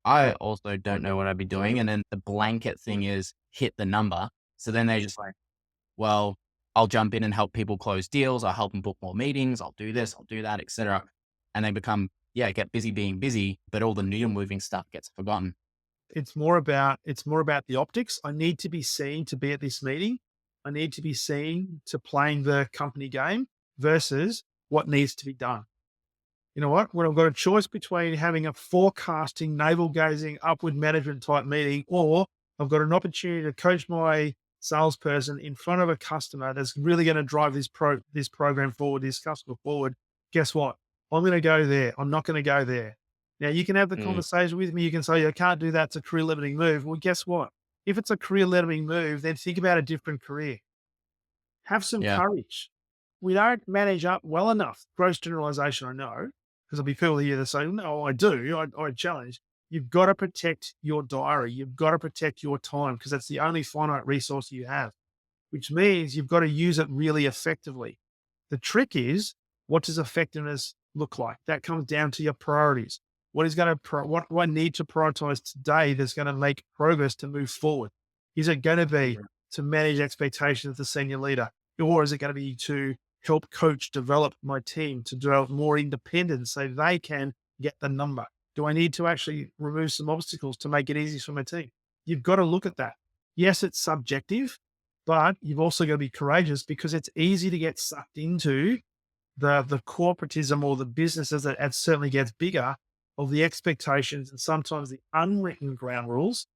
I also don't know what I'd be doing. And then the blanket thing is hit the number. So then they just like, well, I'll jump in and help people close deals. I'll help them book more meetings. I'll do this, I'll do that, etc. And they become, yeah, get busy being busy, but all the needle moving stuff gets forgotten. It's more about the optics. I need to be seen to be at this meeting. I need to be seen to playing the company game versus what needs to be done. you know what? When I've got a choice between having a forecasting, navel gazing, upward management type meeting, or I've got an opportunity to coach my salesperson in front of a customer that's really going to drive this program forward, this customer forward. Guess what? I'm going to go there. I'm not going to go there. Now you can have the Mm, conversation with me. You can say, I can't do that. It's a career limiting move. Well, guess what? If it's a career limiting move, then think about a different career. Have some yeah. courage. We don't manage up well enough. Gross generalization, I know, because there'll be people here that say, no, I do. I challenge. You've got to protect your diary. You've got to protect your time because that's the only finite resource you have, which means you've got to use it really effectively. The trick is, what does effectiveness look like? That comes down to your priorities. What is going to, what do I need to prioritize today that's going to make progress to move forward? Is it going to be Mhm. to manage expectations of the senior leader? Or is it going to be to help coach, develop my team to develop more independence so they can get the number? Do I need to actually remove some obstacles to make it easy for my team? You've got to look at that. Yes, it's subjective, but you've also got to be courageous because it's easy to get sucked into the corporatism or the business as it certainly gets bigger of the expectations and sometimes the unwritten ground rules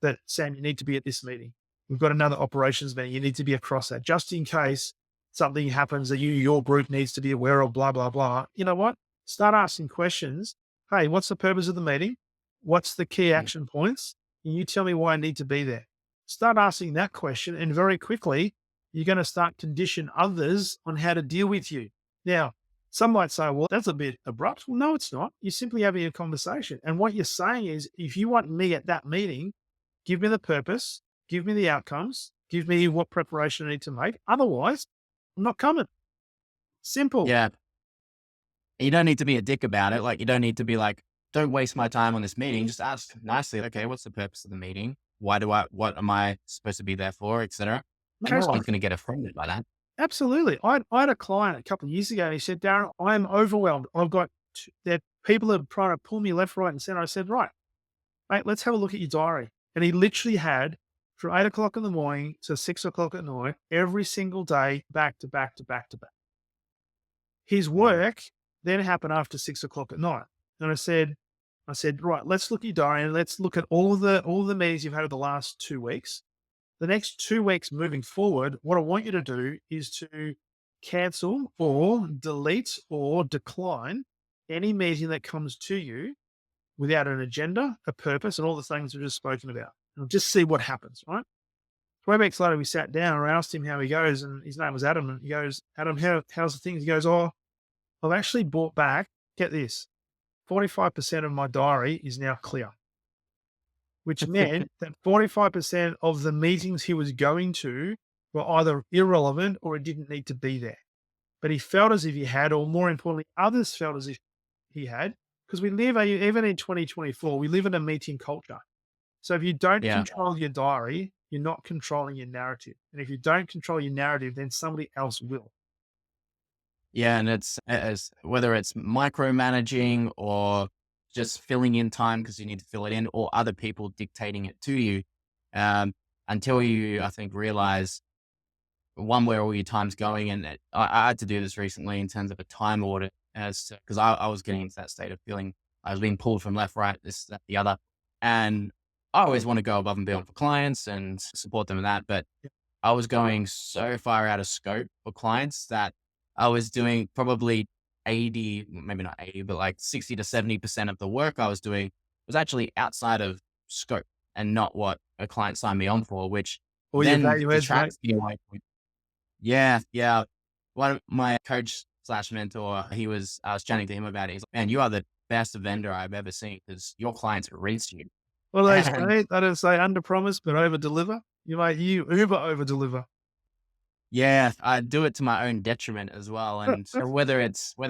that, Sam, you need to be at this meeting. We've got another operations meeting. You need to be across that just in case something happens that your group needs to be aware of, blah, blah, blah. You know what? Start asking questions. Hey, what's the purpose of the meeting? What's the key Mm. action points? And you tell me why I need to be there. Start asking that question, and very quickly, you're going to start condition others on how to deal with you. Now, some might say, well, that's a bit abrupt. Well, no, it's not. You're simply having a conversation. And what you're saying is, if you want me at that meeting, give me the purpose, give me the outcomes, give me what preparation I need to make. Otherwise, I'm not coming. Simple. Yeah. You don't need to be a dick about it. Like, you don't need to be like, don't waste my time on this meeting. Just ask nicely, okay, what's the purpose of the meeting? What am I supposed to be there for, etc. And Okay, no so one's going to get offended by that. absolutely. I had a client a couple of years ago. And he said, Darren, I'm overwhelmed. I've got that people are trying to pull me left, right, and center. I said, right, mate, let's have a look at your diary. And he literally had from 8 o'clock in the morning to 6 o'clock at night, every single day, back to back to back to back. His Mm. work then happened after 6 o'clock at night. And I said, right, let's look at your diary and let's look at all the meetings you've had over the last 2 weeks. The next 2 weeks moving forward, what I want you to do is to cancel or delete or decline any meeting that comes to you without an agenda, a purpose, and all the things we've just spoken about. And just see what happens, right? 3 weeks later, we sat down and I asked him how he goes, and his name was Adam. And he goes, Adam, how's the things? He goes, oh, I've actually brought back, get this, 45% of my diary is now clear, which meant that 45% of the meetings he was going to were either irrelevant or it didn't need to be there. But he felt as if he had, or more importantly, others felt as if he had, because we live, even in 2024, we live in a meeting culture. So if you don't Yeah. control your diary, you're not controlling your narrative. And if you don't control your narrative, then somebody else will. Yeah. And it's as whether it's micromanaging or just filling in time because you need to fill it in or other people dictating it to you. Until you, I think, realize one, where all your time's going. And I had to do this recently in terms of a time audit as because I was getting into that state of feeling I was being pulled from left, right, this, that, the other. And I always want to go above and beyond for clients and support them in that. But I was going so far out of scope for clients that I was doing probably 80, maybe not 80, but like 60 to 70% of the work I was doing was actually outside of scope and not what a client signed me on for, which All your then value adds, mate. detracts me away from yeah, yeah. One of my coach slash mentor, I was chatting to him about it. He's like, man, you are the best vendor I've ever seen because your clients rinse you. What do they And say? They don't say under promise, but over deliver. You uber over deliver. yeah, I do it to my own detriment as well. And whether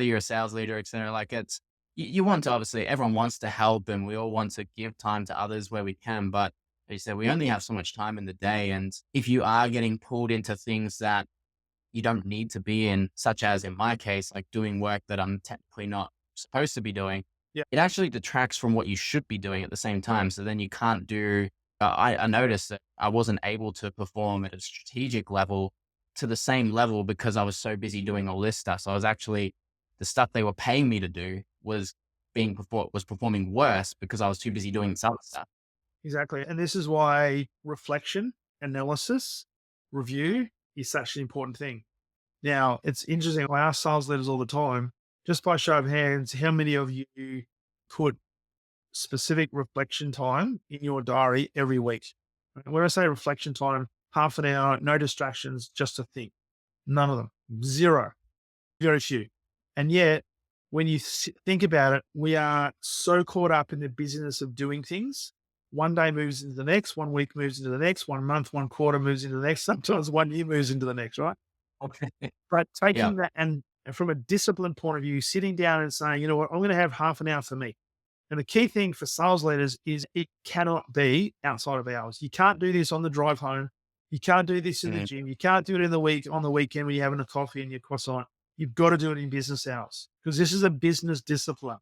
you're a sales leader, et cetera, like you want to obviously, everyone wants to help and we all want to give time to others where we can. But as you said, we only have so much time in the day. And if you are getting pulled into things that you don't need to be in, such as in my case, like doing work that I'm technically not supposed to be doing, Yeah. it actually detracts from what you should be doing at the same time. So then you can't do, I noticed that I wasn't able to perform at a strategic level to the same level because I was so busy doing all this stuff. So I was actually, the stuff they were paying me to do was performing worse because I was too busy doing this other stuff. Exactly. And this is why reflection, analysis, review is such an important thing. Now, it's interesting. I ask sales leaders all the time, just by show of hands, how many of you put specific reflection time in your diary every week? When I say reflection time, half an hour, no distractions, just to think. None of them. Zero. Very few. And yet, when you think about it, we are so caught up in the busyness of doing things. One day moves into the next, one week moves into the next, one month, one quarter moves into the next, sometimes one year moves into the next, right? Okay. But Yeah. taking that and from a discipline point of view, sitting down and saying, you know what, I'm going to have half an hour for me. And the key thing for sales leaders is it cannot be outside of hours. You can't do this on the drive home. You can't do this in the Mm, gym. You can't do it in the week on the weekend when you're having a coffee and your croissant. You've got to do it in business hours because this is a business discipline.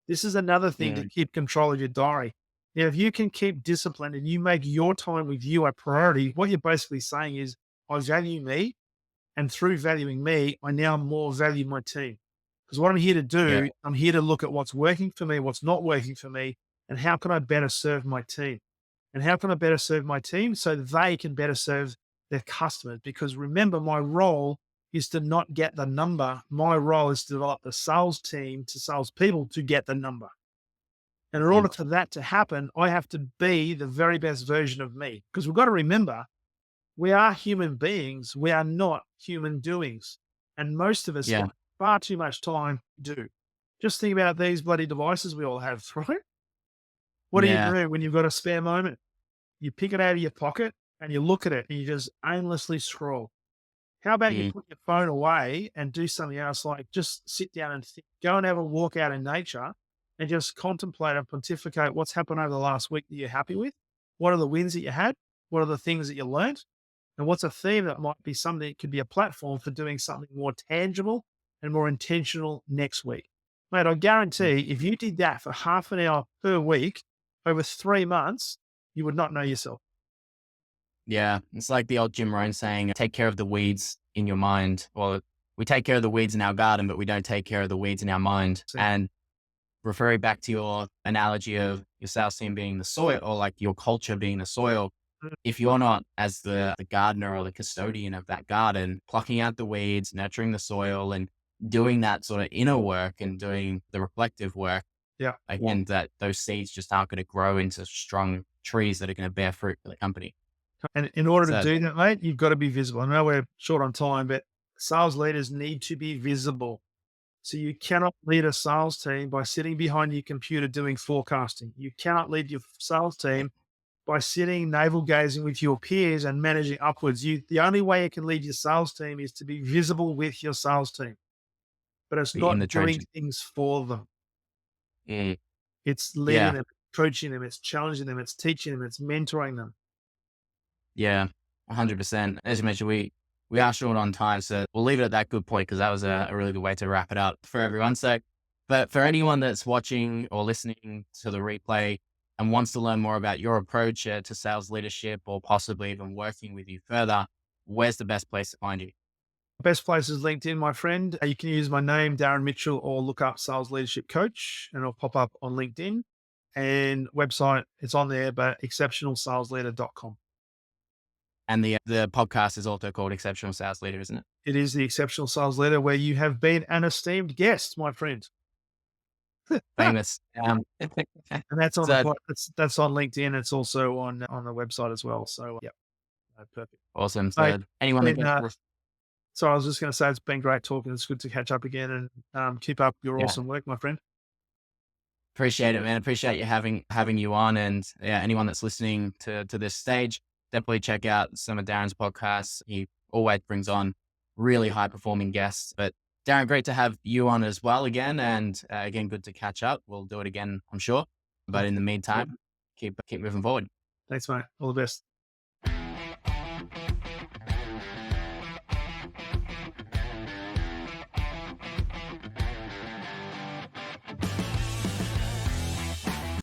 This is another thing to mm, keep control of your diary. Now, if you can keep disciplined and you make your time with you a priority, what you're basically saying is, I value me. And through valuing me, I now more value my team. Because what I'm here to yeah. do, I'm here to look at what's working for me, what's not working for me, and how can I better serve my team? And how can I better serve my team so they can better serve their customers? Because remember, my role is to not get the number. My role is to develop the sales team to salespeople to get the number. And in Mm, order for that to happen, I have to be the very best version of me. Because we've got to remember, we are human beings. We are not human doings. And most of us yeah. spend far too much time to do. Just think about these bloody devices we all have, right? What do you Yeah. do when you've got a spare moment? You pick it out of your pocket and you look at it and you just aimlessly scroll. How about you Mm, put your phone away and do something else, like just sit down and think, go and have a walk out in nature and just contemplate and pontificate what's happened over the last week that you're happy with? What are the wins that you had? What are the things that you learned? And what's a theme that might be something that could be a platform for doing something more tangible and more intentional next week? Mate, I mm. guarantee if you did that for half an hour per week over 3 months, you would not know yourself. Yeah. It's like the old Jim Rohn saying, take care of the weeds in your mind. Well, we take care of the weeds in our garden, but we don't take care of the weeds in our mind. See, And referring back to your analogy of your sales team being the soil, or like your culture being the soil, mm, if you're not, as the gardener or the custodian of that garden, plucking out the weeds, nurturing the soil, and doing that sort of inner work and doing the reflective work, yeah. again, that those seeds just aren't going to grow into strong trees that are going to bear fruit for the company. And in order to So do that, mate, you've got to be visible. I know we're short on time, but sales leaders need to be visible. So you cannot lead a sales team by sitting behind your computer doing forecasting. You cannot lead your sales team by sitting navel gazing with your peers and managing upwards. The only way you can lead your sales team is to be visible with your sales team, but it's be in the not doing trenches. things for them. Mm, It's leading yeah. them, coaching them, it's challenging them, it's teaching them, it's mentoring them. Yeah, 100%. As you mentioned, we are short on time, so we'll leave it at that good point because that was a really good way to wrap it up for everyone. So, but for anyone that's watching or listening to the replay and wants to learn more about your approach to sales leadership or possibly even working with you further, where's the best place to find you? Best place is LinkedIn, my friend. You can use my name, Darren Mitchell, or look up Sales Leadership Coach, and it'll pop up on LinkedIn. And website, it's on there, but exceptionalsalesleader.com. And the podcast is also called Exceptional Sales Leader, isn't it? It is the Exceptional Sales Leader where you have been an esteemed guest, my friend. Famous. And that's on the So that's on LinkedIn. It's also on the website as well. So yeah, perfect. awesome. Mate, So anyone that been, gets, sorry, I was just going to say it's been great talking. It's good to catch up again and keep up your yeah. awesome work, my friend. Appreciate it, man. Appreciate you having you on, and yeah, anyone that's listening to this stage, definitely check out some of Darren's podcasts. He always brings on really high performing guests. But Darren, great to have you on as well again, and again, good to catch up. We'll do it again, I'm sure. But in the meantime, keep moving forward. Thanks, mate. All the best.